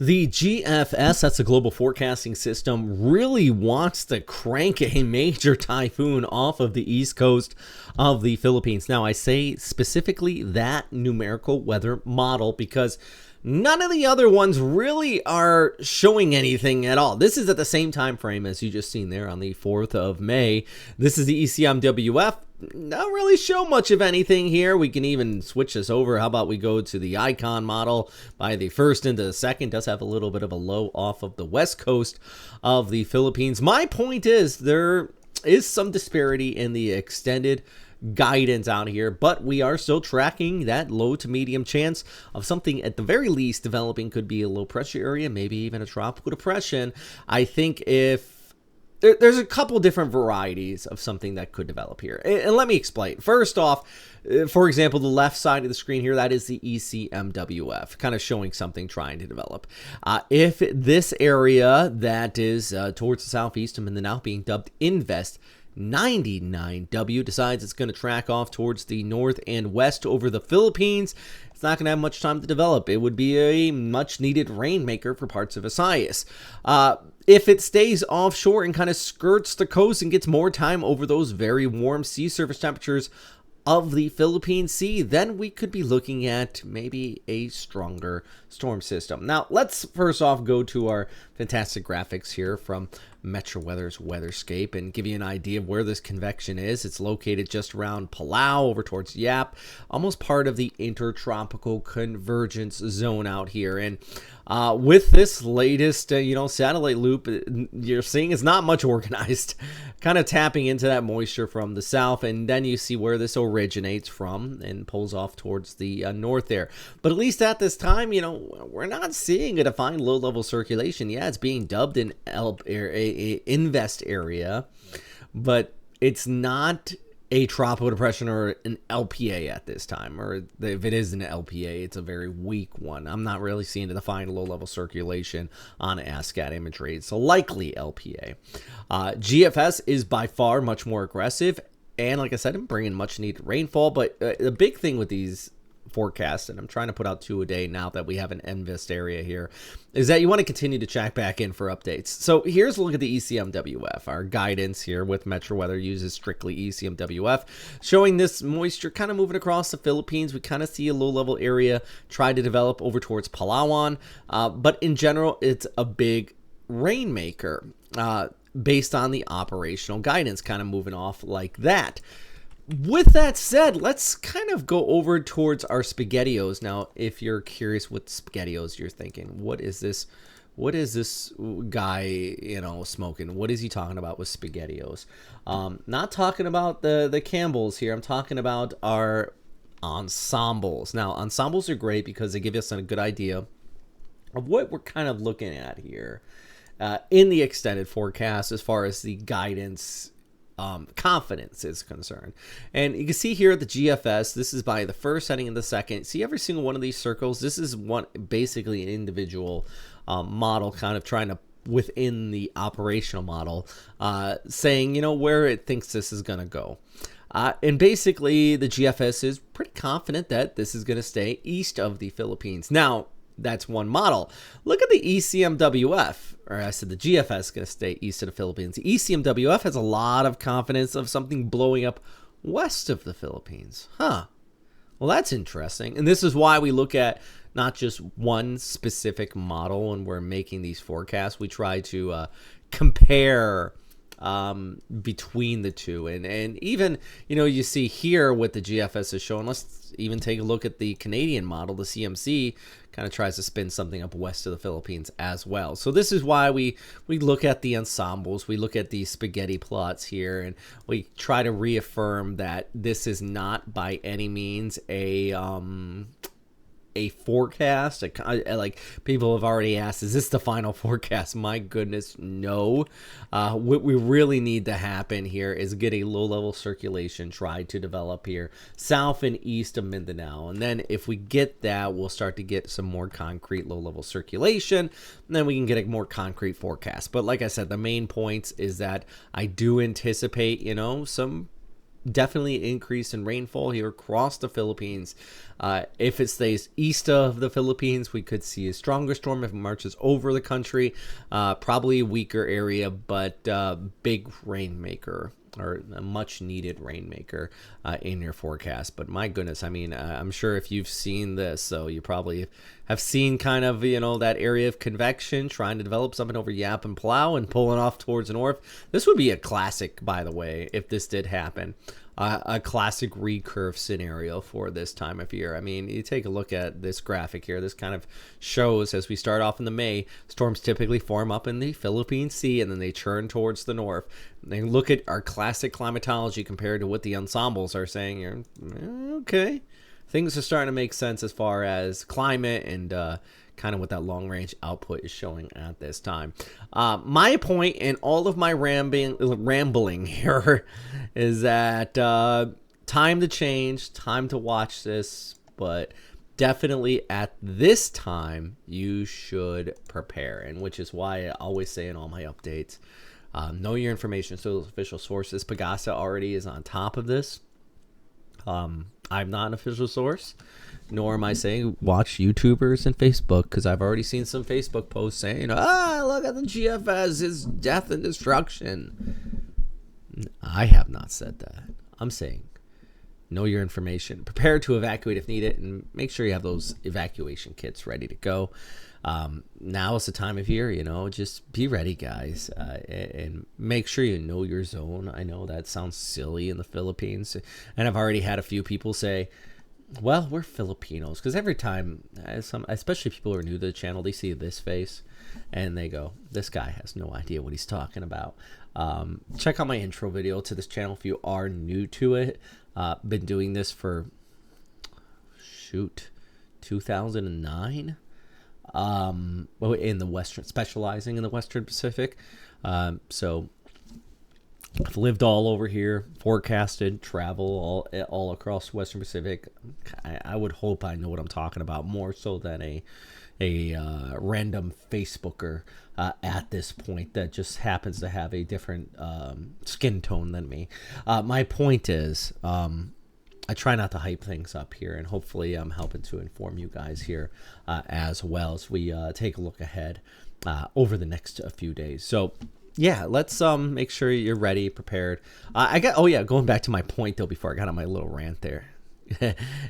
The GFS, that's the Global Forecasting System, really wants to crank a major typhoon off of the east coast of the Philippines. Now, I say specifically that numerical weather model because none of the other ones really are showing anything at all. This is at the same time frame as you just seen there on the 4th of May. This is the ECMWF. Not really show much of anything here. We can even switch this over. How about we go to the icon model by the 1st into the 2nd. Does have a little bit of a low off of the west coast of the Philippines. My point is there is some disparity in the extended guidance out here, but we are still tracking that low to medium chance of something at the very least developing. Could be a low pressure area, maybe even a tropical depression. I think if there's a couple different varieties of something that could develop here. And let me explain. First off, for example, the left side of the screen here, that is the ECMWF, kind of showing something trying to develop. If this area that is towards the southeast of Mindanao, being dubbed Invest 99W, decides it's going to track off towards the north and west over the Philippines, it's not going to have much time to develop. It would be a much needed rainmaker for parts of Visayas. If it stays offshore and kind of skirts the coast and gets more time over those very warm sea surface temperatures of the Philippine Sea, then we could be looking at maybe a stronger storm system. Now, let's first off go to our fantastic graphics here from Metro Weather's Weatherscape and give you an idea of where this convection is. It's located just around Palau over towards Yap, almost part of the intertropical convergence zone out here. And with this latest, satellite loop, you're seeing it's not much organized, kind of tapping into that moisture from the south, and then you see where this originates from and pulls off towards the north there. But at least at this time, we're not seeing a defined low-level circulation. Yeah, it's being dubbed an invest area, but it's not a tropical depression or an LPA at this time, or if it is an LPA, it's a very weak one. I'm not really seeing a defined low-level circulation on ASCAT imagery. It's a likely LPA. GFS is by far much more aggressive, and like I said, I'm bringing much-needed rainfall, but the big thing with these forecast, and I'm trying to put out 2 a day now that we have an NVIST area here, is that you want to continue to check back in for updates. So here's a look at the ECMWF. Our guidance here with Metro Weather uses strictly ECMWF, showing this moisture kind of moving across the Philippines. We kind of see a low-level area try to develop over towards Palawan, but in general, it's a big rainmaker based on the operational guidance, kind of moving off like that. With that said, let's kind of go over towards our SpaghettiOs. Now, if you're curious what SpaghettiOs you're thinking, what is this guy, smoking? What is he talking about with SpaghettiOs? Not talking about the Campbells here. I'm talking about our ensembles. Now, ensembles are great because they give us a good idea of what we're kind of looking at here in the extended forecast as far as the guidance confidence is concerned. And you can see here at the GFS, this is by the first heading and the second. See every single one of these circles? This is basically an individual model kind of trying to, within the operational model, saying, where it thinks this is going to go. And basically, the GFS is pretty confident that this is going to stay east of the Philippines. Now, that's one model. Look at the ECMWF, or I said the GFS is going to stay east of the Philippines. The ECMWF has a lot of confidence of something blowing up west of the Philippines. Well, that's interesting. And this is why we look at not just one specific model when we're making these forecasts. We try to compare between the two, and even you see here what the GFS is showing. Let's even take a look at the Canadian model. The CMC kind of tries to spin something up west of the Philippines as well. So this is why we look at the ensembles, we look at the spaghetti plots here, and we try to reaffirm that this is not by any means a forecast. Like people have already asked, is this the final forecast? My goodness, no. What we really need to happen here is get a low-level circulation try to develop here south and east of Mindanao, and then if we get that, we'll start to get some more concrete low-level circulation, and then we can get a more concrete forecast. But like I said, the main points is that I do anticipate some definitely increase in rainfall here across the Philippines. If it stays east of the Philippines, we could see a stronger storm. If it marches over the country, probably a weaker area, but big rainmaker, or a much needed rainmaker in your forecast. But my goodness, I mean, I'm sure if you've seen this, so you probably have seen kind of, you know, that area of convection trying to develop something over Yap and Plow and pulling off towards the north. This would be a classic, by the way, if this did happen. A classic recurve scenario for this time of year. I mean, you take a look at this graphic here. This kind of shows, as we start off in the May, storms typically form up in the Philippine Sea and then they churn towards the north. And they look at our classic climatology compared to what the ensembles are saying. You're okay. Things are starting to make sense as far as climate and kind of what that long range output is showing at this time. My point in all of my rambling here is that time to change, time to watch this, but definitely at this time you should prepare, and which is why I always say in all my updates, know your information. So official sources, Pagasa already is on top of this. I'm not an official source, nor am I saying watch YouTubers and Facebook, because I've already seen some Facebook posts saying, look at the GFS, it's death and destruction. I have not said that. I'm saying know your information, prepare to evacuate if needed, and make sure you have those evacuation kits ready to go. Now is the time of year, you know, just be ready, guys, and make sure you know your zone. I know that sounds silly in the Philippines, and I've already had a few people say, well, we're Filipinos, because every time, especially people who are new to the channel, they see this face and they go, this guy has no idea what he's talking about. Check out my intro video to this channel if you are new to it. Been doing this for 2009. In the Western, specializing in the Western Pacific. So I've lived all over here, forecasted, travel all across Western Pacific. I would hope I know what I'm talking about more so than a random Facebooker at this point that just happens to have a different skin tone than me. My point is, I try not to hype things up here, and hopefully I'm helping to inform you guys here as well as we take a look ahead over the next few days. So yeah, let's make sure you're ready, prepared. Going back to my point though, before I got on my little rant there,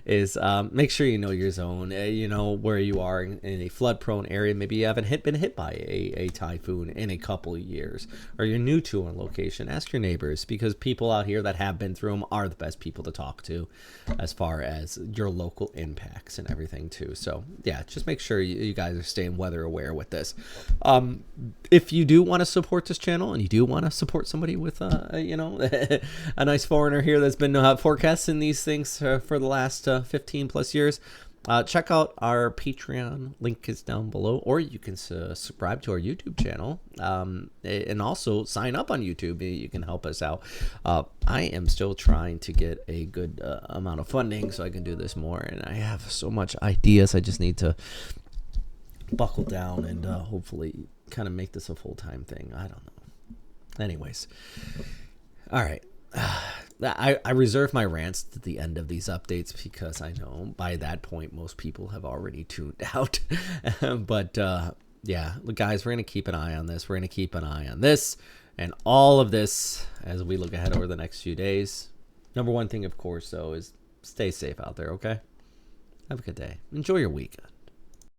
is make sure you know your zone, you know where you are in a flood prone area. Maybe you haven't been hit by a typhoon in a couple of years, or you're new to a location. Ask your neighbors, because people out here that have been through them are the best people to talk to as far as your local impacts and everything too. So yeah, just make sure you guys are staying weather aware with this. If you do want to support this channel and you do want to support somebody with you know, a nice foreigner here that's been forecasting these things for the last 15 plus years, check out our Patreon. Link is down below, or you can subscribe to our YouTube channel, and also sign up on YouTube. You can help us out. I am still trying to get a good amount of funding so I can do this more, and I have so much ideas. I just need to buckle down and hopefully kind of make this a full-time thing. I don't know. Anyways, all right. I reserve my rants to the end of these updates because I know by that point most people have already tuned out. But yeah, guys, we're going to keep an eye on this. We're going to keep an eye on this and all of this as we look ahead over the next few days. Number one thing, of course, though, is stay safe out there, okay? Have a good day. Enjoy your weekend.